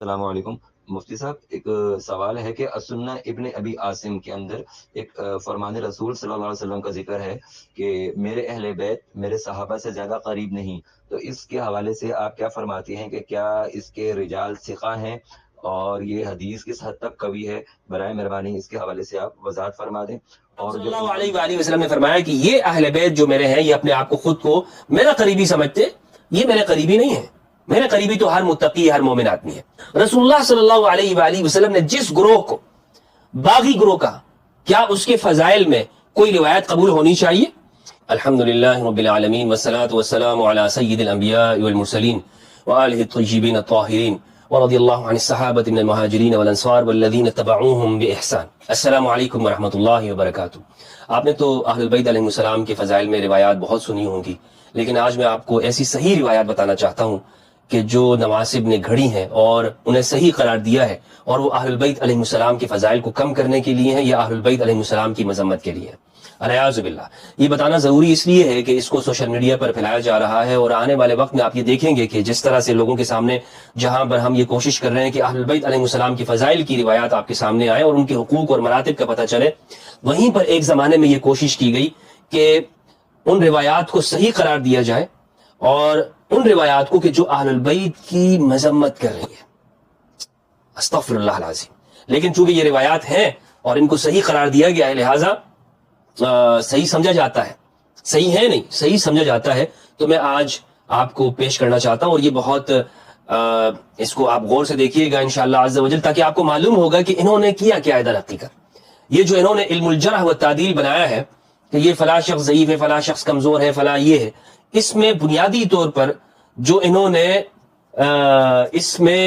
السلام علیکم مفتی صاحب، ایک سوال ہے کہ السنہ ابن ابی عاصم کے اندر ایک فرمان رسول صلی اللہ علیہ وسلم کا ذکر ہے کہ میرے اہل بیت میرے صحابہ سے زیادہ قریب نہیں، تو اس کے حوالے سے آپ کیا فرماتی ہیں کہ کیا اس کے رجال ثقہ ہیں اور یہ حدیث کس حد تک قوی ہے؟ برائے مہربانی اس کے حوالے سے آپ وضاحت فرما دیں۔ اور صلی جو اللہ علیہ وآلہ وسلم نے فرمایا کہ یہ اہل بیت جو میرے ہیں یہ اپنے آپ کو خود کو میرا قریبی سمجھتے، یہ میرے قریبی نہیں ہے۔ میرے قریبی تو ہر متقی ہر مومن آدمی ہے۔ رسول اللہ صلی اللہ علیہ وآلہ وسلم نے جس گروہ کو باغی گروہ کہا، کیا اس کے فضائل میں کوئی روایت قبول ہونی چاہیے؟ الحمدللہ رب العالمین والصلاة والسلام علی سید الانبیاء والمرسلین وآلہ الطیبین الطاہرین ورضی اللہ عن الصحابة من المہاجرین والانصار والذین اتبعوهم بإحسان۔ السلام علیکم ورحمۃ اللہ وبرکاتہ۔ آپ نے تو اہل البیت علیہ السلام کے فضائل میں روایات بہت سنی ہوں گی، لیکن آج میں آپ کو ایسی صحیح روایات بتانا چاہتا ہوں کہ جو نواسب نے گھڑی ہیں اور انہیں صحیح قرار دیا ہے، اور وہ اہل البیت علیہ السلام کے فضائل کو کم کرنے کے لیے ہیں یا اہل البیت علیہ السلام کی مذمت کے لیے ہیں۔ الیاذ باللہ۔ یہ بتانا ضروری اس لیے ہے کہ اس کو سوشل میڈیا پر پھیلایا جا رہا ہے، اور آنے والے وقت میں آپ یہ دیکھیں گے کہ جس طرح سے لوگوں کے سامنے جہاں پر ہم یہ کوشش کر رہے ہیں کہ اہل البیت علیہ السلام کی فضائل کی روایات آپ کے سامنے آئے اور ان کے حقوق اور مراتب کا پتہ چلے، وہیں پر ایک زمانے میں یہ کوشش کی گئی کہ ان روایات کو صحیح قرار دیا جائے، اور ان روایات کو کہ جو اہل البیت کی مذمت کر رہی ہے، استغفر اللہ العظیم۔ لیکن چونکہ یہ روایات ہیں اور ان کو صحیح قرار دیا گیا ہے، لہٰذا صحیح سمجھا جاتا ہے، صحیح ہے نہیں، صحیح سمجھا جاتا ہے، تو میں آج آپ کو پیش کرنا چاہتا ہوں، اور یہ بہت اس کو آپ غور سے دیکھیے گا انشاءاللہ عز و جل، تاکہ آپ کو معلوم ہوگا کہ انہوں نے کیا کیا ہے در حقیقت۔ یہ جو انہوں نے علم الجرح و تعدیل بنایا ہے کہ یہ فلاں شخص ضعیف ہے، فلاں شخص کمزور ہے، فلاں یہ ہے، اس میں بنیادی طور پر جو انہوں نے اس میں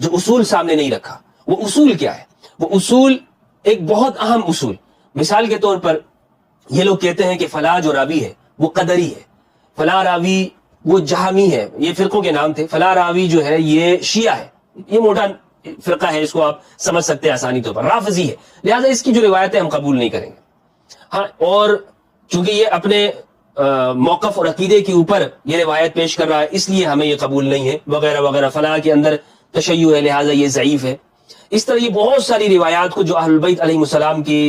جو اصول سامنے نہیں رکھا، وہ اصول کیا ہے؟ وہ اصول ایک بہت اہم اصول، مثال کے طور پر یہ لوگ کہتے ہیں کہ فلاں جو راوی ہے وہ قدری ہے، فلاں راوی وہ جہمی ہے، یہ فرقوں کے نام تھے، فلاں راوی جو ہے یہ شیعہ ہے، یہ موٹا فرقہ ہے، اس کو آپ سمجھ سکتے ہیں آسانی طور پر، رافضی ہے، لہٰذا اس کی جو روایتیں ہم قبول نہیں کریں گے۔ ہاں، اور چونکہ یہ اپنے موقف اور عقیدے کے اوپر یہ روایت پیش کر رہا ہے، اس لیے ہمیں یہ قبول نہیں ہے، وغیرہ وغیرہ، فلاں کے اندر تشیع ہے لہٰذا یہ ضعیف ہے۔ اس طرح یہ بہت ساری روایات کو جو اہل البیت علیہ السلام کی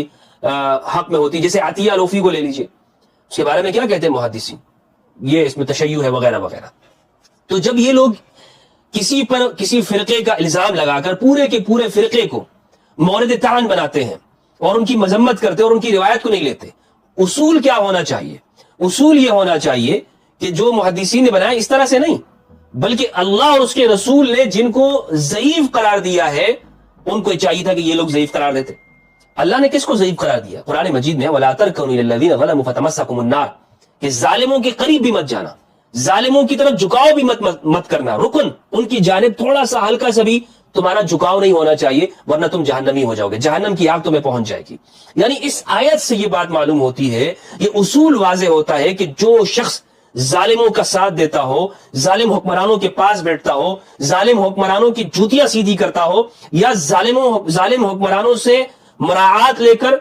حق میں ہوتی، جیسے عطیہ لوفی کو لے لیجئے، اس کے بارے میں کیا کہتے ہیں محدثین، یہ اس میں تشیع ہے وغیرہ وغیرہ۔ تو جب یہ لوگ کسی پر کسی فرقے کا الزام لگا کر پورے کے پورے فرقے کو مورد طعن بناتے ہیں اور ان کی مذمت کرتے اور ان کی روایت کو نہیں لیتے، اصول کیا ہونا چاہیے؟ اصول یہ ہونا چاہیے کہ جو محدثین نے بنایا اس طرح سے نہیں، بلکہ اللہ اور اس کے رسول نے جن کو ضعیف قرار دیا ہے ان کو چاہیے تھا کہ یہ لوگ ضعیف قرار دیتے۔ اللہ نے کس کو ضعیف قرار دیا؟ قرآن مجید میں وَلَا تَرْكَنُوا إِلَى الَّذِينَ ظَلَمُوا فَتَمَسَّكُمُ النَّارُ، کہ ظالموں کے قریب بھی مت جانا، ظالموں کی طرف جھکاؤ بھی مت کرنا، رکن ان کی جانب تھوڑا سا ہلکا سا بھی تمہارا جھکاؤ نہیں ہونا چاہیے، ورنہ تم جہنمی ہو جاؤ گے، جہنم کی آگ تمہیں پہنچ جائے گی۔ یعنی اس آیت سے یہ بات معلوم ہوتی ہے، یہ اصول واضح ہوتا ہے کہ جو شخص ظالموں کا ساتھ دیتا ہو، ظالم حکمرانوں کے پاس بیٹھتا ہو، ظالم حکمرانوں کی جوتیاں سیدھی کرتا ہو، یا ظالم حکمرانوں سے مراعات لے کر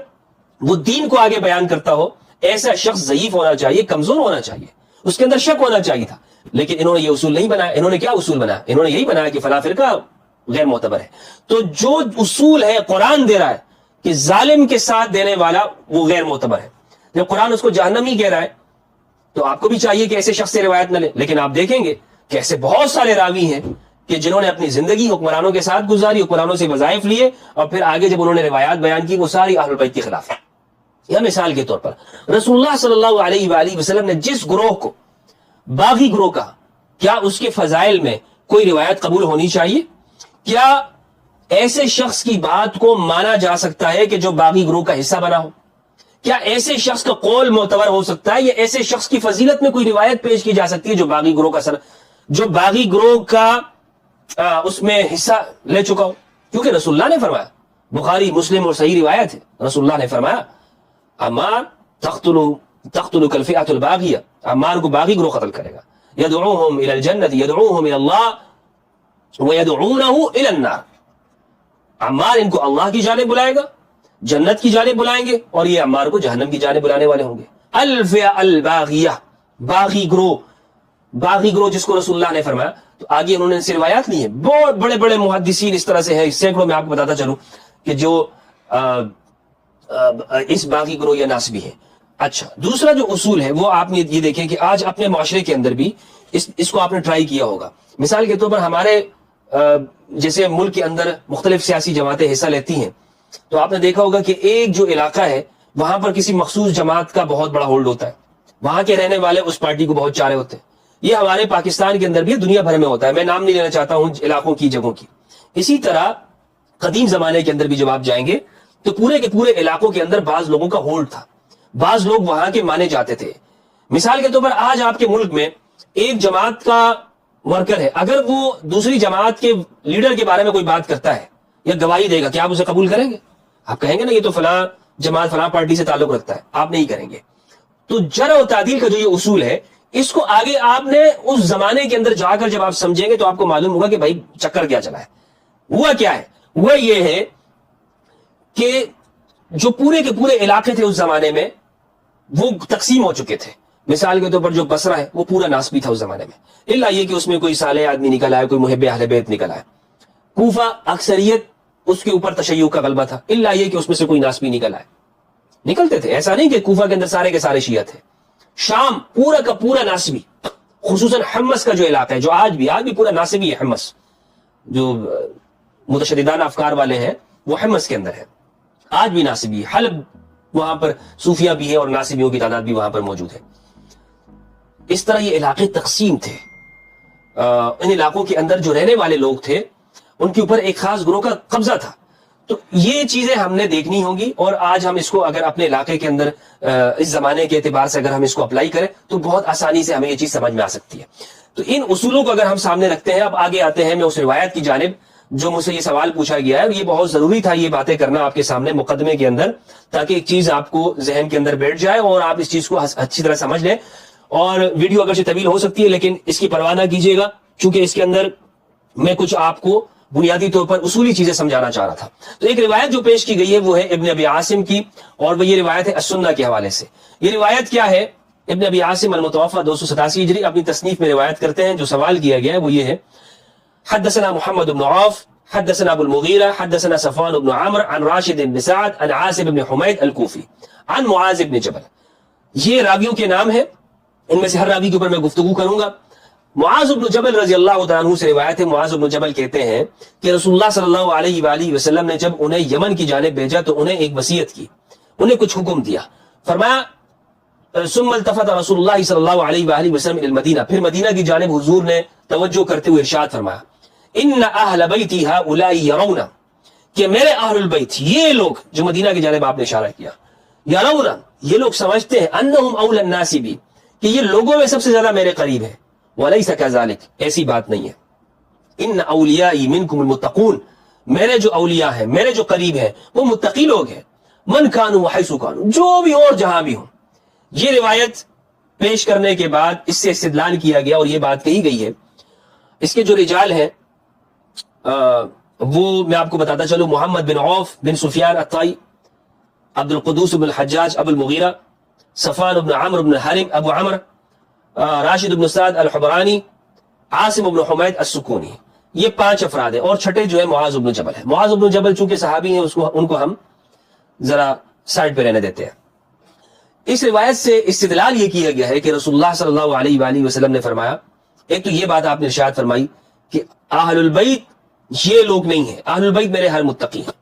وہ دین کو آگے بیان کرتا ہو، ایسا شخص ضعیف ہونا چاہیے، کمزور ہونا چاہیے، اس کے اندر شک ہونا چاہیے تھا۔ لیکن انہوں نے یہ اصول نہیں بنایا۔ انہوں نے کیا اصول بنایا؟ انہوں نے یہی بنایا کہ فلاں فرقہ غیر معتبر ہے۔ تو جو اصول ہے قرآن دے رہا ہے کہ ظالم کے ساتھ دینے والا وہ غیر معتبر ہے، جب قرآن اس کو جہنمی کہہ رہا ہے تو آپ کو بھی چاہیے کہ ایسے شخص سے روایت نہ لیں۔ لیکن آپ دیکھیں گے کہ ایسے بہت سارے راوی ہیں کہ جنہوں نے اپنی زندگی حکمرانوں کے ساتھ گزاری، حکمرانوں سے وظائف لیے، اور پھر آگے جب انہوں نے روایات بیان کی وہ ساری اہل البیت کے خلاف ہے۔ یا مثال کے طور پر رسول اللہ صلی اللہ علیہ وآلہ وسلم نے جس گروہ کو باغی گروہ کہا، کیا اس کے فضائل میں کوئی روایت قبول ہونی چاہیے؟ کیا ایسے شخص کی بات کو مانا جا سکتا ہے کہ جو باغی گروہ کا حصہ بنا ہو؟ کیا ایسے شخص کا قول معتبر ہو سکتا ہے، یا ایسے شخص کی فضیلت میں کوئی روایت پیش کی جا سکتی ہے جو باغی گروہ کا جو باغی گروہ کا اس میں حصہ لے چکا ہو؟ کیونکہ رسول اللہ نے فرمایا، بخاری مسلم اور صحیح روایت ہے، رسول اللہ نے فرمایا عمار تقتلک الفئۃ الباغیہ، عمار کو باغی گروہ قتل کرے گا، یدعوہم الی الجنۃ یدعوہم الی اللہ ویدعونہ الی النار، عمار ان کو اللہ کی جانب بلائے گا، جنت کی جانب بلائیں گے، اور یہ عمار کو جہنم کی جانب بلانے والے ہوں گے۔ الفئہ الباغیہ، باغی گروہ، باغی گروہ جس کو رسول اللہ نے فرمایا، تو آگے انہوں نے روایات لی ہیں. بہت بڑے بڑے محدثین اس طرح سے ہیں، سینکڑوں میں آپ کو بتاتا چلوں کہ جو اس باغی گروہ یا ناسبی ہیں. اچھا، دوسرا جو اصول ہے وہ آپ نے یہ دیکھیں کہ آج اپنے معاشرے کے اندر بھی اس کو آپ نے ٹرائی کیا ہوگا. مثال کے طور پر ہمارے جیسے ملک کے اندر مختلف سیاسی جماعتیں حصہ لیتی ہیں، تو آپ نے دیکھا ہوگا کہ ایک جو علاقہ ہے وہاں پر کسی مخصوص جماعت کا بہت بڑا ہولڈ ہوتا ہے، وہاں کے رہنے والے اس پارٹی کو بہت چارے ہوتے ہیں. یہ ہمارے پاکستان کے اندر بھی دنیا بھر میں ہوتا ہے، میں نام نہیں لینا چاہتا ہوں علاقوں کی، جگہوں کی. اسی طرح قدیم زمانے کے اندر بھی جب آپ جائیں گے تو پورے کے پورے علاقوں کے اندر بعض لوگوں کا ہولڈ تھا، بعض لوگ وہاں کے مانے جاتے تھے. مثال کے طور پر آج آپ کے ملک میں ایک جماعت کا ورکر ہے، اگر وہ دوسری جماعت کے لیڈر کے بارے میں کوئی بات کرتا ہے یا گواہی دے گا، کیا آپ اسے قبول کریں گے؟ آپ کہیں گے نا یہ تو فلاں جماعت فلاں پارٹی سے تعلق رکھتا ہے، آپ نہیں کریں گے. تو جرح و تعدیل کا جو یہ اصول ہے، اس کو آگے آپ نے اس زمانے کے اندر جا کر جب آپ سمجھیں گے تو آپ کو معلوم ہوگا کہ بھائی چکر کیا چلا ہے. ہوا کیا ہے؟ ہوا یہ ہے کہ جو پورے کے پورے علاقے تھے اس زمانے میں وہ تقسیم ہو چکے تھے. مثال کے طور پر جو بصرہ ہے وہ پورا ناسبی تھا اس زمانے میں، الا یہ کہ اس میں کوئی صالح آدمی نکل آئے، کوئی محب اہل بیت نکل آئے. کوفہ اکثریت اس کے اوپر تشیع کا غلبہ تھا، الا یہ کہ اس میں سے کوئی ناسبی نکل آئے. نکلتے تھے، ایسا نہیں کہ کوفہ کے اندر سارے کے سارے شیعہ تھے. شام پورا کا پورا ناسبی، خصوصاً حمص کا جو علاقہ ہے، جو آج بھی پورا ناسبی ہے. حمص جو متشددانہ افکار والے ہیں وہ حمص کے اندر ہے، آج بھی ناسبی ہے. حلب وہاں پر صوفیہ بھی ہے اور ناسبیوں کی تعداد بھی وہاں پر موجود ہے. اس طرح یہ علاقے تقسیم تھے. ان علاقوں کے اندر جو رہنے والے لوگ تھے ان کے اوپر ایک خاص گروہ کا قبضہ تھا. تو یہ چیزیں ہم نے دیکھنی ہوں گی، اور آج ہم اس کو اگر اپنے علاقے کے اندر اس زمانے کے اعتبار سے اگر ہم اس کو اپلائی کریں تو بہت آسانی سے ہمیں یہ چیز سمجھ میں آ سکتی ہے. تو ان اصولوں کو اگر ہم سامنے رکھتے ہیں، اب آگے آتے ہیں میں اس روایت کی جانب جو مجھ سے یہ سوال پوچھا گیا ہے. یہ بہت ضروری تھا یہ باتیں کرنا آپ کے سامنے مقدمے کے اندر، تاکہ ایک چیز آپ کو ذہن کے اندر بیٹھ جائے اور آپ اس چیز کو اچھی طرح سمجھ لیں. اور ویڈیو اگرچہ طویل ہو سکتی ہے لیکن اس کی پرواہ نہ کیجیے گا، چونکہ اس کے اندر میں کچھ آپ کو بنیادی طور پر اصولی چیزیں سمجھانا چاہ رہا تھا. تو ایک روایت جو پیش کی گئی ہے وہ ہے ابن ابی عاصم کی، اور وہ یہ روایت ہے السنہ کے حوالے سے. یہ روایت کیا ہے؟ ابن ابی عاصم المتوفى 287 ہجری اپنی تصنیف میں روایت کرتے ہیں. جو سوال کیا گیا ہے وہ یہ ہے: حدثنا محمد بن عوف حدثنا ابو المغیرہ حدثنا صفوان بن عمرو عن راشد بن سعد عن عاصم بن حمید الکوفی عن معاذ بن جبل. یہ راویوں کے نام ہیں، ان میں سے ہر راوی کے اوپر میں گفتگو کروں گا. معاذ بن جبل رضی اللہ تعالیٰ عنہ سے روایت ہے. معاذ بن جبل کہتے ہیں کہ رسول اللہ صلی اللہ علیہ وآلہ وسلم نے جب انہیں یمن کی جانب بھیجا تو انہیں ایک وصیت کی، انہیں کچھ حکم دیا. فرمایا ثم التفت رسول اللہ صلی اللہ علیہ وآلہ وسلم الى المدینہ، پھر مدینہ کی جانب حضور نے توجہ کرتے ہوئے ارشاد فرمایا: ان اہل بیتی ہؤلاء یرون، کہ میرے اہل البیت، یہ لوگ جو مدینہ کی جانب آپ نے اشارہ کیا، یرون، یہ لوگ سمجھتے ہیں، انہم اولی الناس بی، کہ یہ لوگوں میں سب سے زیادہ میرے قریب ہے. ولیس کذالک، ایسی بات نہیں ہے. ان اولیائی منکم المتقون، میرے جو اولیاء ہیں، میرے جو قریب ہیں وہ متقی لوگ ہیں. من کانوا وحیث کانوا، جو بھی اور جہاں بھی ہوں. یہ روایت پیش کرنے کے بعد اس سے استدلال کیا گیا اور یہ بات کہی گئی ہے. اس کے جو رجال ہیں وہ میں آپ کو بتاتا چلوں: محمد بن عوف بن سفیان الطائی، عبد القدوس بن الحجاج ابو المغیرہ، صفوان بن عمرو بن الحارث ابو عمرو، راشد بن سعد الحبرانی، عاصم بن حمید السکونی. یہ 5 افراد ہیں، اور چھٹے جو ہے معاذ بن جبل ہے. معاذ بن جبل چونکہ صحابی ہیں ان کو ہم ذرا سائڈ پہ رہنے دیتے ہیں. اس روایت سے استدلال یہ کیا گیا ہے کہ رسول اللہ صلی اللہ علیہ وآلہ وسلم نے فرمایا، ایک تو یہ بات آپ نے ارشاد فرمائی کہ اہل البیت یہ لوگ نہیں ہیں، اہل البیت میرے ہر متقی ہیں.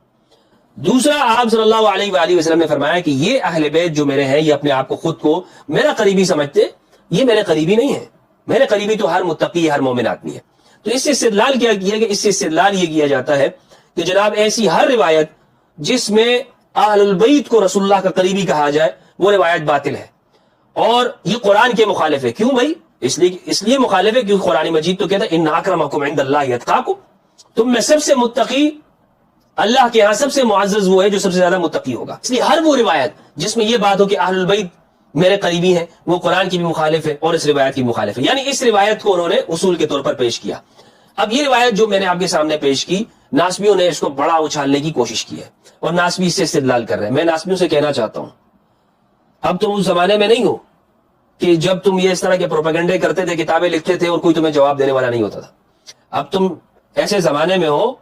دوسرا، آپ صلی اللہ علیہ وآلہ وسلم نے فرمایا کہ یہ اہل بیت جو میرے ہیں، یہ اپنے آپ کو خود کو میرا قریبی سمجھتے، یہ میرے قریبی نہیں ہے. میرے قریبی تو ہر متقی، ہر مومن آدمی ہے. تو اس سے استدلال کیا گیا کہ اس سے استدلال یہ کیا جاتا ہے کہ جناب ایسی ہر روایت جس میں اہل البیت کو رسول اللہ کا قریبی کہا جائے وہ روایت باطل ہے، اور یہ قرآن کے مخالف ہے. کیوں بھائی؟ اس لیے مخالف ہے کیونکہ قرآن مجید تو کہتا ہے ان اکرمکم عند اللہ اتقاکم، تم میں سب سے متقی اللہ کے ہاں سب سے معزز وہ ہے جو سب سے زیادہ متقی ہوگا. اس لیے ہر وہ روایت جس میں یہ بات ہو کہ اہل البیت میرے قریبی ہیں، وہ قرآن کی بھی مخالف ہے اور اس روایت کی مخالف ہے. یعنی اس روایت کو انہوں نے اصول کے طور پر پیش کیا. اب یہ روایت جو میں نے آپ کے سامنے پیش کی، ناسبیوں نے اس کو بڑا اچھالنے کی کوشش کی ہے اور ناسبی اس سے استدلال کر رہے ہیں. میں ناسبیوں سے کہنا چاہتا ہوں اب تم اس زمانے میں نہیں ہو کہ جب تم یہ اس طرح کے پروپیگنڈے کرتے تھے, کتابیں لکھتے تھے اور کوئی تمہیں جواب دینے والا نہیں ہوتا تھا. اب تم ایسے زمانے میں ہو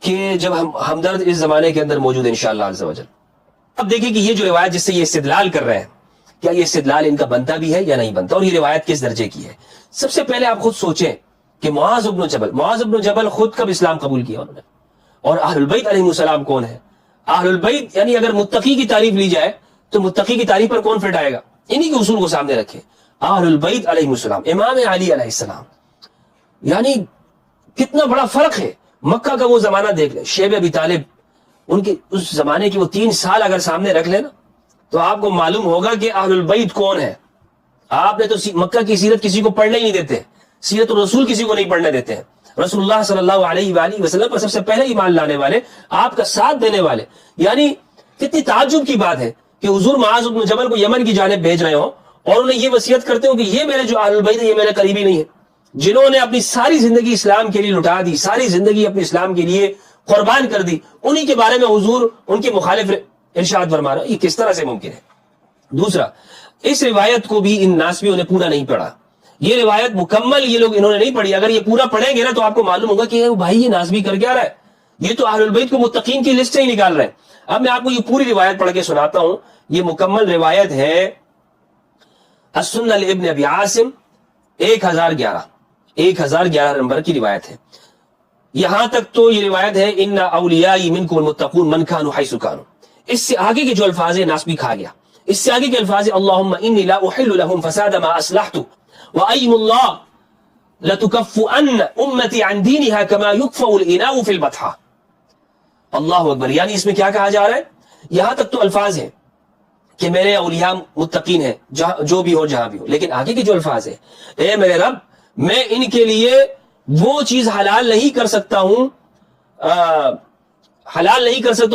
کہ جب ہمدرد اس زمانے کے اندر موجود ہے انشاءاللہ عز و جل. اب دیکھیں کہ یہ جو روایت جس سے یہ استدلال کر رہے ہیں, کیا یہ استدلال ان کا بنتا بھی ہے یا نہیں بنتا, اور یہ روایت کس درجے کی ہے. سب سے پہلے آپ خود سوچیں کہ معاذ بن جبل خود کب اسلام قبول کیا انہوں نے, اور اہل البیت علیہ السلام کون ہے. اہل البیت یعنی اگر متقی کی تعریف لی جائے تو متقی کی تعریف پر کون فٹ آئے گا, انہی کے اصول کو سامنے رکھے. اہل البیت علیہ السلام, امام علی علیہ السلام, یعنی کتنا بڑا فرق ہے. مکہ کا وہ زمانہ دیکھ لیں, شیب ابی طالب, ان کے اس زمانے کی وہ 3 سال اگر سامنے رکھ لیں نا تو آپ کو معلوم ہوگا کہ اہل البیت کون ہے. آپ نے تو مکہ کی سیرت کسی کو پڑھنے ہی نہیں دیتے, سیرت الرسول کسی کو نہیں پڑھنے دیتے ہیں. رسول اللہ صلی اللہ علیہ وآلہ وسلم پر سب سے پہلے ایمان لانے والے, آپ کا ساتھ دینے والے. یعنی کتنی تعجب کی بات ہے کہ حضور معاذ بن جبل کو یمن کی جانب بھیج رہے ہوں اور انہیں یہ وصیت کرتے ہو کہ یہ میرے جو اہل البیت ہے یہ میرے قریبی نہیں ہے, جنہوں نے اپنی ساری زندگی اسلام کے لیے لٹا دی, ساری زندگی اپنے اسلام کے لیے قربان کر دی, انہی کے بارے میں حضور ان کے مخالف ارشاد فرما رہا. یہ کس طرح سے ممکن ہے. دوسرا, اس روایت کو بھی ان ناسبیوں نے پورا نہیں پڑھا. یہ روایت مکمل یہ لوگ انہوں نے نہیں پڑھی. اگر یہ پورا پڑھیں گے نا تو آپ کو معلوم ہوگا کہ بھائی یہ ناسبی کر کیا رہا ہے, یہ تو اہل البیت کو متقین کی لسٹ سے ہی نکال رہے ہیں. اب میں آپ کو یہ پوری روایت پڑھ کے سناتا ہوں. یہ مکمل روایت ہے السنہ لابن ابی عاصم 1011 نمبر کی روایت ہے. یہاں تک تو یہ روایت ہے ان اولیائی منکم المتقون من کانوا حیث کانوا. اس سے آگے کے جو الفاظ ہیں ناسبی کھا گیا. اس سے آگے کے الفاظ اللہم انی لا احل لهم فساد ما اصلحت وَأَيْمُ اللَّهِ لَتُكَفُّأَنَّ أُمَّتِي عَنْ دِينِهَا كَمَا يُكْفَوُ الْإِنَاءُ فِي الْبَطْحَةِ. اللہ اکبر. یعنی اس میں کیا کہا جا رہا ہے, یہاں تک تو الفاظ ہیں کہ میرے اولیاء متقین ہیں جو بھی ہو جہاں بھی ہو, لیکن آگے کے جو الفاظ ہیں, اے میرے رب میں ان کے لیے وہ چیز حلال نہیں کر سکتا ہوں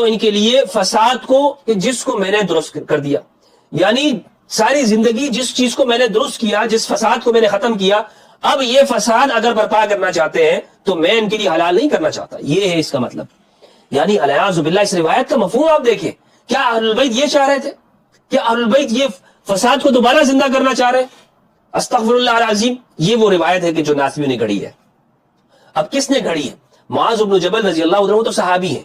ان کے لیے فساد کو کہ جس کو میں نے درست کر دیا. یعنی ساری زندگی جس چیز کو میں نے درست کیا, جس فساد کو میں نے ختم کیا, اب یہ فساد اگر برپا کرنا چاہتے ہیں تو میں ان کے لیے حلال نہیں کرنا چاہتا. یہ ہے اس کا مطلب. یعنی الیاذ باللہ اس روایت کا مفہوم آپ دیکھیں. کیا اہل البیت یہ چاہ رہے تھے؟ کیا اہل البیت یہ فساد کو دوبارہ زندہ کرنا چاہ رہے ہیں؟ استغفر اللہ العظیم. یہ وہ روایت ہے کہ جو ناسبیوں نے گھڑی ہے. اب کس نے گھڑی ہے؟ معاذ بن جبل رضی اللہ عنہ تو صحابی ہیں.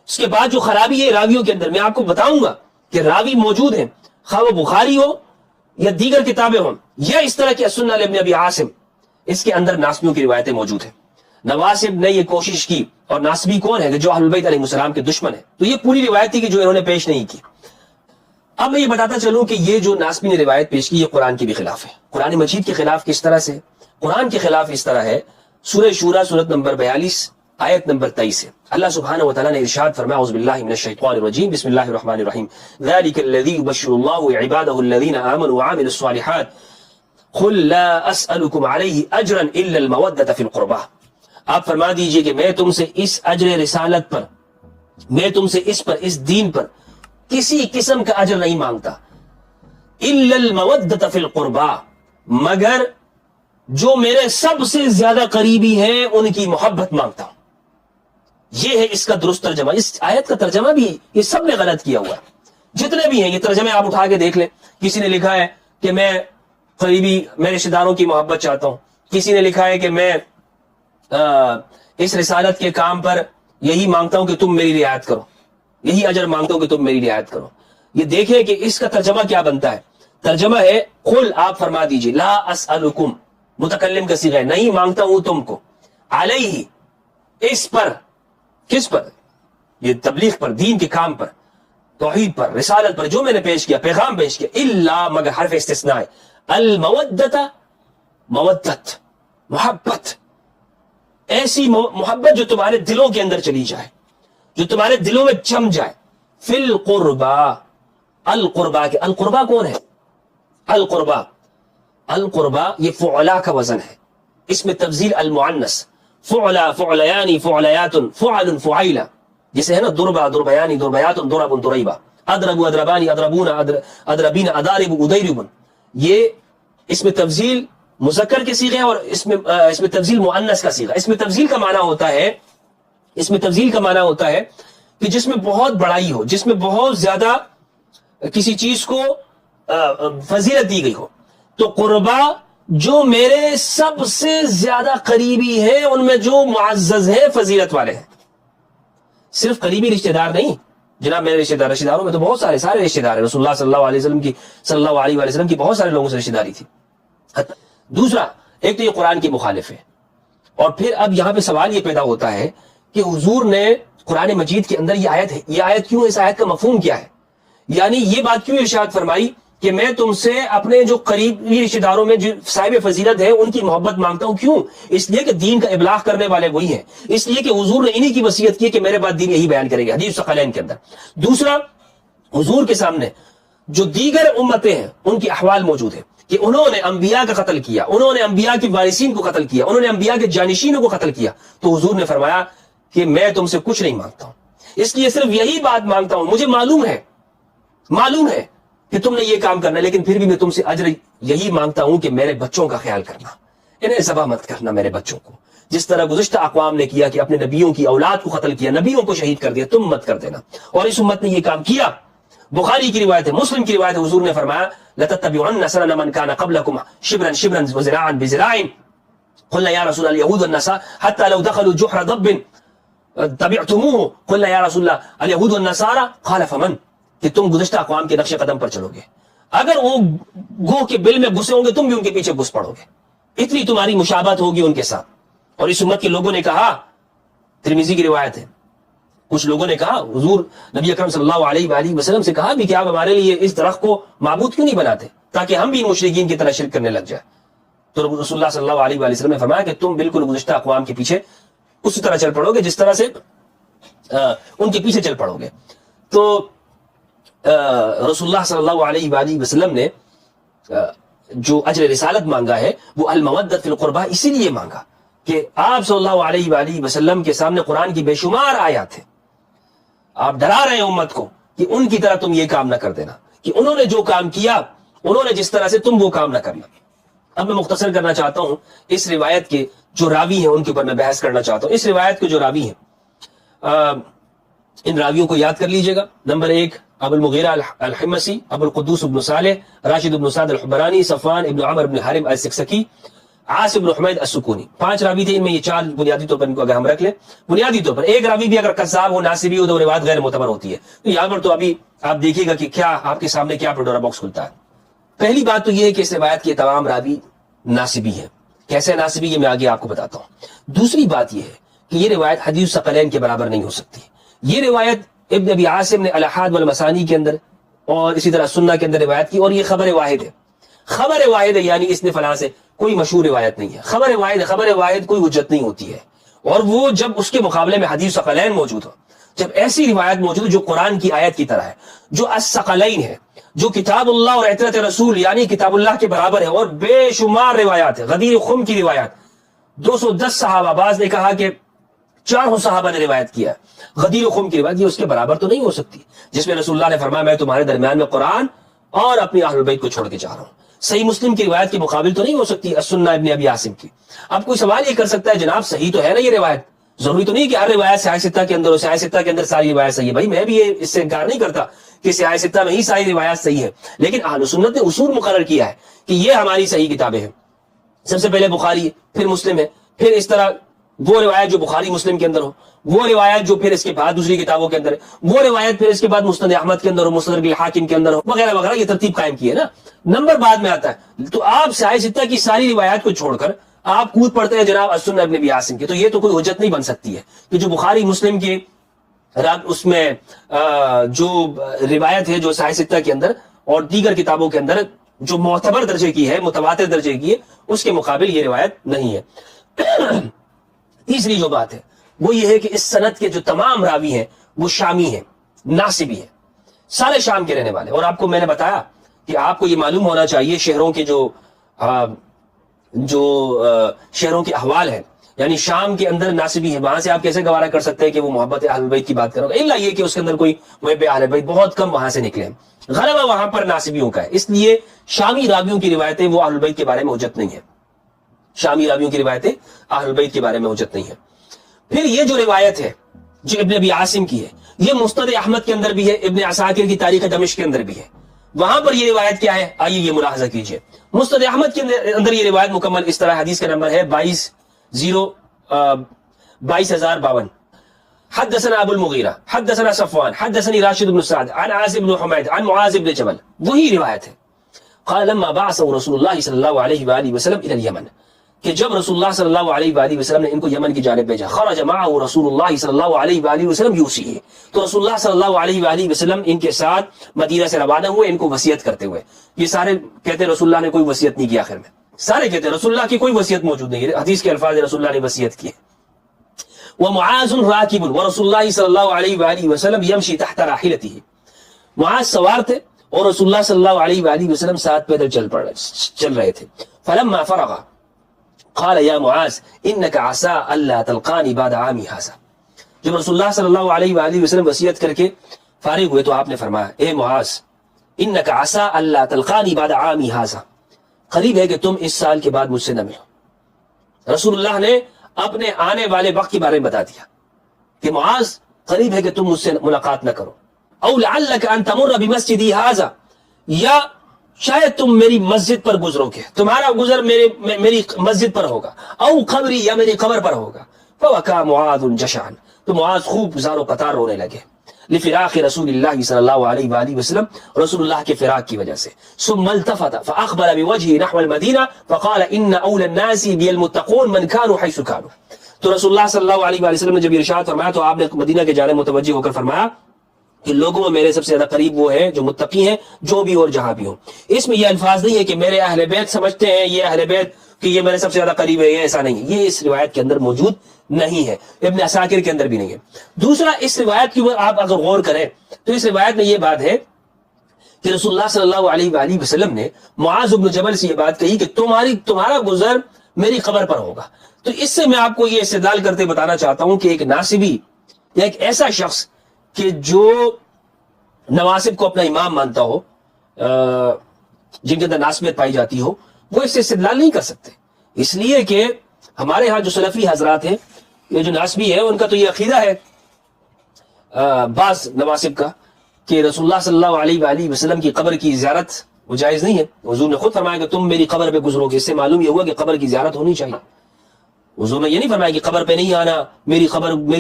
اس کے بعد جو خرابی ہے راویوں کے اندر, میں آپ کو بتاؤں گا کہ راوی موجود ہیں, خواہ وہ بخاری ہو یا دیگر کتابیں ہوں یا اس طرح کی السنہ لابن ابی عاصم, اس کے اندر ناسبیوں کی روایتیں موجود ہیں. نواسب نے یہ کوشش کی, اور ناسبی کون ہے کہ جو اہل البیت علیہ السلام کے دشمن ہیں, تو یہ پوری روایت تھی کہ جو انہوں نے پیش نہیں کی. اب میں یہ بتاتا چلوں کہ یہ جو ناسبی نے روایت پیش کی یہ قرآن کے بھی خلاف ہے. قرآن مجید کے خلاف کس طرح سے؟ قرآن کے خلاف اس طرح ہے. سورہ شورى سورت نمبر 42 آیت نمبر 23 ہے. اللہ سبحانہ وتعالی نے ارشاد فرمایا اعوذ باللہ من الشیطان الرجیم بسم اللہ الرحمن الرحیم ذلک الذی یبشر اللہ عباده الذین آمنوا وعملوا الصالحات قل لا اسألکم علیہ اجرا الا المودۃ فی القربى. آپ فرما دیجئے کہ میں تم سے اس اجر رسالت پر, میں تم سے اس دین پر کسی قسم کا اجر نہیں مانگتا, الا المودۃ فی القربى, مگر جو میرے سب سے زیادہ قریبی ہیں ان کی محبت مانگتا ہوں. یہ ہے اس کا درست ترجمہ. اس آیت کا ترجمہ بھی یہ سب نے غلط کیا ہوا ہے. جتنے بھی ہیں یہ ترجمے آپ اٹھا کے دیکھ لیں. کسی نے لکھا ہے کہ میں قریبی میں رشتہ داروں کی محبت چاہتا ہوں, کسی نے لکھا ہے کہ میں اس رسالت کے کام پر یہی مانگتا ہوں کہ تم میری رعایت کرو, یہی اجر مانگتا ہوں کہ تم میری رعایت کرو. یہ دیکھیں کہ اس کا ترجمہ کیا بنتا ہے. ترجمہ ہے قل, آپ فرما دیجئے, لا اسألکم, متکلم کا صیغہ ہے, نہیں مانگتا ہوں تم کو, علیہ, اس پر, کس پر؟ یہ تبلیغ پر, دین کے کام پر, توحید پر, رسالت پر, جو میں نے پیش کیا, پیغام پیش کیا, الا, مگر حرف استثناء ہے, المودۃ, مودت, محبت, ایسی محبت جو تمہارے دلوں کے اندر چلی جائے, جو تمہارے دلوں میں جم جائے. فی القربا, القربا کے, القربا کون ہے؟ القربا, القربا یہ فعلا کا وزن ہے. اس میں تفضیل المعنس, فعلا, فعلیانی, فعلیات, فعل, فعیلا, جسے ہے نا دربا, دربیانی, دربیات, درب, دریبا, ادرب, ادربانی, ادربون, ادربین, ادارب, ادیرب. یہ اس میں تفضیل مذکر کے صیغے اور اس میں تفضیل مؤنث کا صیغہ. اس میں تفضیل کا معنی ہوتا ہے, اس میں تفضیل کا معنی ہوتا ہے کہ جس میں بہت بڑائی ہو, جس میں بہت زیادہ کسی چیز کو فضیلت دی گئی ہو. تو قربا جو میرے سب سے زیادہ قریبی ہیں ان میں جو معزز ہیں فضیلت والے ہیں. صرف قریبی رشتہ دار نہیں جناب، میرے رشتہ داروں میں تو بہت سارے رشتہ دار ہیں. رسول اللہ صلی اللہ علیہ وسلم کی بہت سارے لوگوں سے رشتہ داری تھی. دوسرا، ایک تو یہ قرآن کی مخالف ہے، اور پھر اب یہاں پہ سوال یہ پیدا ہوتا ہے کہ حضور نے قرآن مجید کے اندر یہ آیت کیوں، اس آیت کا مفہوم کیا ہے؟ یعنی یہ بات کیوں ارشاد فرمائی کہ میں تم سے اپنے جو قریبی رشتہ داروں میں جو صاحب فضیلت ہے ان کی محبت مانگتا ہوں. کیوں؟ اس لیے کہ دین کا ابلاغ کرنے والے وہی ہیں، اس لیے کہ حضور نے انہی کی وصیت کی کہ میرے بعد دین یہی بیان کرے گا، حدیث ثقلین کے اندر. دوسرا، حضور کے سامنے جو دیگر امتیں ہیں ان کی احوال موجود ہیں کہ انہوں نے انبیاء کا قتل کیا، انہوں نے انبیاء کے وارثین کو قتل کیا، انہوں نے انبیاء کے جانشینوں کو قتل کیا. تو حضور نے فرمایا کہ میں تم سے کچھ نہیں مانگتا ہوں، اس لیے صرف یہی بات مانگتا ہوں. مجھے معلوم ہے کہ تم نے یہ کام کرنا، لیکن پھر بھی میں تم سے اجر یہی مانگتا ہوں کہ میرے بچوں کا خیال کرنا، انہیں ذبح مت کرنا میرے بچوں کو. جس طرح گزشتہ اقوام نے کیا کہ اپنے نبیوں کی اولاد کو قتل کیا، نبیوں کو شہید کر دیا، تم مت کر دینا. اور اس امت نے یہ کام کیا. بخاری کی روایت ہے، مسلم کی روایت ہے، حضور نے فرمایا لَتَتَّبِعُنَّ سَنَنَ مَنْ كَانَ قَبْلَكُمْ شِبْرًا شِبْرًا وَذِرَاعًا بِذِرَاعٍ قُلْنَا يَا رَسُولَ الْيَهُودُ وَالنَّصَارَى حَتَّى لَوْ دَخَلُوا جُحْرَ ضَبٍّ تَبِعْتُمُوهُ قُلْنَا يَا رَسُولَ اللَّهِ الْيَهُودُ وَالنَّصَارَى قَالَ فَمَنْ، کہ تم گزشتہ اقوام کے نقش قدم پر چلو گے، اگر وہ گوہ کے بل میں گھسے ہوں گے تم بھی ان کے پیچھے گھس پڑو گے، اتنی تمہاری مشابہت ہوگی ان کے ساتھ. اور اس امت کے لوگوں نے کہا، ترمذی کی روایت ہے، کچھ لوگوں نے کہا حضور نبی اکرم صلی اللہ علیہ وآلہ وسلم سے کہا بھی کہ آپ ہمارے لیے اس درخت کو معبود کیوں نہیں بناتے تاکہ ہم بھی مشرکین کی طرح شرک کرنے لگ جائیں. تو رسول اللہ صلی اللہ علیہ وآلہ وسلم نے فرمایا کہ تم بالکل گزشتہ اقوام کے پیچھے اسی طرح چل پڑو گے جس طرح سے ان کے پیچھے چل پڑو گے. تو رسول اللہ صلی اللہ علیہ وآلہ وسلم نے جو اجر رسالت مانگا ہے وہ المودۃ فی القربہ اسی لیے مانگا کہ آپ صلی اللہ علیہ وآلہ وسلم کے سامنے قرآن کی بے شمار آیات ہیں، آپ ڈرا رہے ہیں امت کو کہ ان کی طرح تم یہ کام نہ کر دینا، کہ انہوں نے جو کام کیا، انہوں نے جس طرح سے تم وہ کام نہ کرنا. اب میں مختصر کرنا چاہتا ہوں اس روایت کے جو راوی ہیں ان کے اوپر میں بحث کرنا چاہتا ہوں. اس روایت کے جو راوی ہیں ان راویوں کو یاد کر لیجئے گا. نمبر 1 ابو المغیرہ الحمصی، ابو القدوس بن صالح، راشد بن سعد الحبرانی، صفوان ابن عمر بن حارم السکسکی، عاصم بن حمید السکونی. 5 راوی تھے، ان میں یہ 4 بنیادی طور پر ان کو اگر ہم رکھ لیں، بنیادی طور پر ایک راوی بھی اگر کذاب ہو، ناسبی ہو تو روایت غیر معتبر ہوتی ہے. تو یہاں پر تو ابھی آپ دیکھیے گا کہ کیا آپ کے سامنے کیا پنڈورا باکس کھلتا ہے. پہلی بات تو یہ ہے کہ اس روایت کے تمام راوی ناسبی ہیں. کیسے ناسبی یہ میں آگے آپ کو بتاتا ہوں. دوسری بات یہ ہے کہ یہ روایت حدیث ثقلین کے برابر نہیں ہو سکتی. یہ روایت ابن ابی عاصم نے الحاد والمسانی کے اندر اور اسی طرح سنہ کے اندر روایت کی، اور یہ خبر واحد ہے. خبر واحد ہے یعنی اس نے فلاں سے کوئی مشہور روایت نہیں ہے. خبر واحد کوئی حجت نہیں ہوتی ہے. اور وہ جب اس کے مقابلے میں حدیث ثقلین موجود ہو، جب ایسی روایت موجود جو قرآن کی آیت کی طرح ہے، جو الثقلین ہے، جو کتاب اللہ اور اطاعت رسول یعنی کتاب اللہ کے برابر ہے، اور بے شمار روایات ہے. غدیر خم کی روایت 210 صحابہ، بعض نے کہا کہ 400 صحابہ نے روایت کیا. غدیر خم کی روایت یہ اس کے برابر تو نہیں ہو سکتی، جس میں رسول اللہ نے فرمایا میں تمہارے درمیان میں قرآن اور اپنی اہل بیت کو چھوڑ کے جا رہا ہوں. صحیح مسلم کی روایت کے مقابل تو نہیں ہو سکتی السنہ ابن ابی عاصم کی. اب کوئی سوال یہ کر سکتا ہے جناب صحیح تو ہے نا یہ روایت، ضروری تو نہیں کہ ہر روایت سیاہ ستہ کے اندر ہو، سیاہ ستہ کے اندر ساری روایت صحیح ہے. بھائی میں بھی اس سے انکار نہیں کرتا کہ سیاہ ستہ میں ہی ساری روایات صحیح ہے، لیکن اہل سنت نے اصول مقرر کیا ہے کہ یہ ہماری صحیح کتابیں ہیں. سب سے پہلے بخاری ہے، پھر مسلم ہے، پھر اس طرح وہ روایت جو بخاری مسلم کے اندر ہو، وہ روایت جو پھر اس کے بعد دوسری کتابوں کے اندر ہے، وہ روایت پھر اس کے بعد مسند احمد کے اندر ہو، مسند الحاکم کے اندر ہو، وغیرہ وغیرہ. یہ ترتیب قائم کی ہے نا. نمبر بعد میں آتا ہے. تو آپ سیاہ ستہ کی ساری روایات کو چھوڑ کر آپ کود پڑتے ہیں جناب السنہ ابن ابی عاصم کی، تو یہ تو کوئی حجت نہیں بن سکتی ہے کہ جو بخاری مسلم کے اس میں جو روایت ہے جو سیاہ ستہ کے اندر اور دیگر کتابوں کے اندر جو معتبر درجے کی ہے، متواتر درجے کی ہے، اس کے مقابل یہ روایت نہیں ہے. تیسری جو بات ہے وہ یہ ہے کہ اس سند کے جو تمام راوی ہیں وہ شامی ہیں، ناسبی ہیں، سارے شام کے رہنے والے. اور آپ کو میں نے بتایا کہ آپ کو یہ معلوم ہونا چاہیے شہروں کے جو شہروں کے احوال ہیں، یعنی شام کے اندر ناسبی ہے، وہاں سے آپ کیسے گوارا کر سکتے ہیں کہ وہ محبت اہل بیت کی بات کرو گے، الا یہ کہ اس کے اندر کوئی محب اہل بیت بہت کم وہاں سے نکلے ہیں. غلبہ وہاں پر ناسبیوں کا ہے، اس لیے شامی راویوں کی روایتیں وہ اہل بیت کے بارے میں حجت نہیں ہے. شامی راویوں کی روایتیں اہل بیت کے بارے میں حجت نہیں ہے. پھر یہ جو روایت ہے جو ابن ابی عاصم کی ہے، یہ مستد احمد کے اندر بھی ہے، ابن عساکر کی تاریخ دمشق کے اندر بھی ہے. وہاں پر یہ روایت کیا ہے، آئیے یہ ملاحظہ کیجئے. مسند احمد کے اندر یہ روایت مکمل اس طرح، حدیث کا نمبر ہے 22,052. حدثنا ابو المغیرہ حدثنا صفوان حدثني راشد بن سعد عن عاصم بن حمید عن معاذ بن جبل، وہی روایت ہے. قال لما بعثه رسول اللہ صلی اللہ علیہ وآلہ وسلم الى اليمن، کہ جب رسول اللہ صلی اللہ علیہ وآلہ وسلم نے ان کو یمن کی جانب بھیجا، خرج معه رسول اللہ صلی اللہ علیہ وآلہ وسلم یوصیہ، تو رسول اللہ صلی اللہ علیہ وآلہ وسلم ان کے ساتھ مدینہ سے روانہ ہوئے ان کو وصیت کرتے ہوئے. یہ سارے کہتے ہیں رسول اللہ نے کوئی وصیت نہیں کی، آخر میں سارے کہتے ہیں رسول اللہ کی کوئی وصیت موجود نہیں ہے، حدیث کے الفاظ رسول اللہ نے وصیت کی ہے. ومعاذ راکب ورسول اللہ صلی اللہ علیہ وآلہ وسلم یمشی تحت راحلتہ، معاذ سوار تھے اور رسول اللہ صلی اللہ علیہ وآلہ وسلم ساتھ پیدل چل رہے تھے. فلما فرغ قال یا معاذ انک عسى الا تلقانی بعد عامی ھذا، جب رسول اللہ صلی اللہ علیہ وآلہ وسلم وصیت کر کے فارغ ہوئے تو آپ نے فرمایا اے معاذ انک عسى الا تلقانی بعد عامی ھذا، قریب ہے کہ تم اس سال کے بعد مجھ سے نہ ملو. رسول اللہ نے اپنے آنے والے وقت کے بارے میں بتا دیا کہ معاذ قریب ہے کہ تم مجھ سے ملاقات نہ کرو. او لعلک ان تمر بمسجدی ھذا، یا شاید تم میری مسجد پر گزرو گے، تمہارا گزر میری مسجد پر ہوگا، او قبری، یا میری قبر پر ہوگا. فوقع معاذ جشعا، تو معاذ خوب زار و قطار رونے لگے. لفراق رسول اللہ صلی اللہ علیہ وآلہ وسلم، رسول اللہ کے فراق کی وجہ سے. ثم التفت فاقبل بوجهه نحو المدینہ فقال ان اولى الناس بي المتقون من كانوا حيث كانوا. تو رسول اللہ صلی اللہ علیہ وآلہ وسلم نے جب ارشاد فرمایا تو آپ نے مدینہ کے جانب متوجہ ہو کر فرمایا کہ لوگوں میں میرے سب سے زیادہ قریب وہ ہے جو متقی ہیں، جو بھی اور جہاں بھی ہوں. اس میں یہ الفاظ نہیں ہے کہ میرے اہل بیت سمجھتے ہیں یہ اہل بیت کہ یہ میرے سب سے زیادہ قریب ہے، یہ ایسا نہیں ہے، یہ اس روایت کے اندر موجود نہیں ہے، ابن عساکر کے اندر بھی نہیں ہے. دوسرا، اس روایت کی آپ اگر غور کریں تو اس روایت میں یہ بات ہے کہ رسول اللہ صلی اللہ علیہ وآلہ وسلم نے معاذ بن جبل سے یہ بات کہی کہ تمہارا گزر میری قبر پر ہوگا. تو اس سے میں آپ کو یہ استدلال کرتے بتانا چاہتا ہوں کہ ایک ناسبی یا ایک ایسا شخص کہ جو نواسب کو اپنا امام مانتا ہو، جن کے اندر ناسبیت پائی جاتی ہو، وہ اس سے استدلال نہیں کر سکتے. اس لیے کہ ہمارے ہاں جو سلفی حضرات ہیں، یہ جو ناسبی ہے ان کا تو یہ عقیدہ ہے بعض نواسب کا کہ رسول اللہ صلی اللہ علیہ وآلہ وسلم کی قبر کی زیارت وہ جائز نہیں ہے. حضور نے خود فرمایا کہ تم میری قبر پہ گزرو گے، اس سے معلوم یہ ہوا کہ قبر کی زیارت ہونی چاہیے. حضور نے یہ نہیں فرمایا کہ قبر پہ نہیں آنا، میری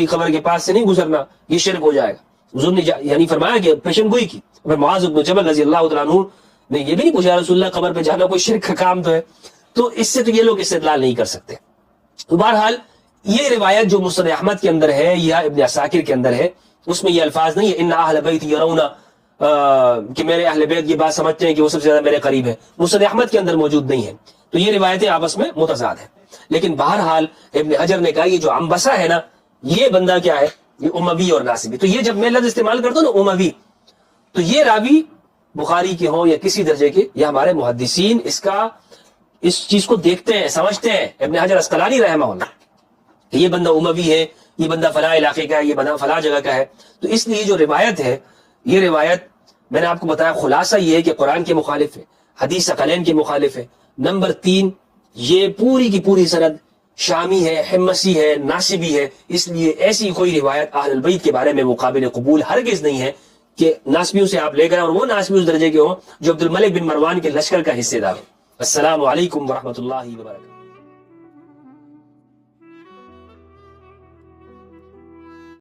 قبر کے پاس سے نہیں گزرنا، یہ شرک ہو جائے گا. حضور نے یعنی فرمایا کہ پیشن گوئی کی. معاذ بن جبل رضی اللہ تعالیٰ عنہ نے یہ بھی نہیں پوچھا رسول اللہ قبر پہ جانا کوئی شرک کا کام تو ہے. تو اس سے تو یہ لوگ استدلال نہیں کر سکتے. تو بہرحال یہ روایت جو مسند احمد کے اندر ہے یا ابن عساکر کے اندر ہے، اس میں یہ الفاظ نہیں ہے ان اہل بیت یرون، کہ میرے اہل بیت یہ بات سمجھتے ہیں کہ وہ سب سے زیادہ میرے قریب ہے، مسند احمد کے اندر موجود نہیں ہے. تو یہ روایتیں آپس میں متضاد ہیں. لیکن بہرحال ابن حجر نے کہا یہ جو عنبسہ ہے نا، یہ بندہ کیا ہے، یہ اموی اور ناصبی. تو یہ جب میں لفظ استعمال کرتا ہوں نا اموی، تو یہ راوی بخاری کے ہوں یا کسی درجے کے، یا ہمارے محدثین اس چیز کو دیکھتے ہیں، سمجھتے ہیں. ابن حجر عسقلانی رحمہ اللہ کہ یہ بندہ اموی ہے، یہ بندہ فلاں علاقے کا ہے، یہ بندہ فلاں جگہ کا ہے. تو اس لیے جو روایت ہے، یہ روایت میں نے آپ کو بتایا خلاصہ یہ ہے کہ قرآن کے مخالف ہے، حدیث ثقلین کے مخالف ہے. نمبر 3، یہ پوری کی پوری سند شامی ہے، حمصی ہے، ناصبی ہے. اس لیے ایسی کوئی روایت اہل البیت کے بارے میں وہ قابل قبول ہرگز نہیں ہے کہ ناصبیوں سے آپ لے کر، اور وہ ناصبی اس درجے کے ہوں جو عبد الملک بن مروان کے لشکر کا حصے دار ہو. السلام علیکم ورحمۃ اللہ وبرکاتہ.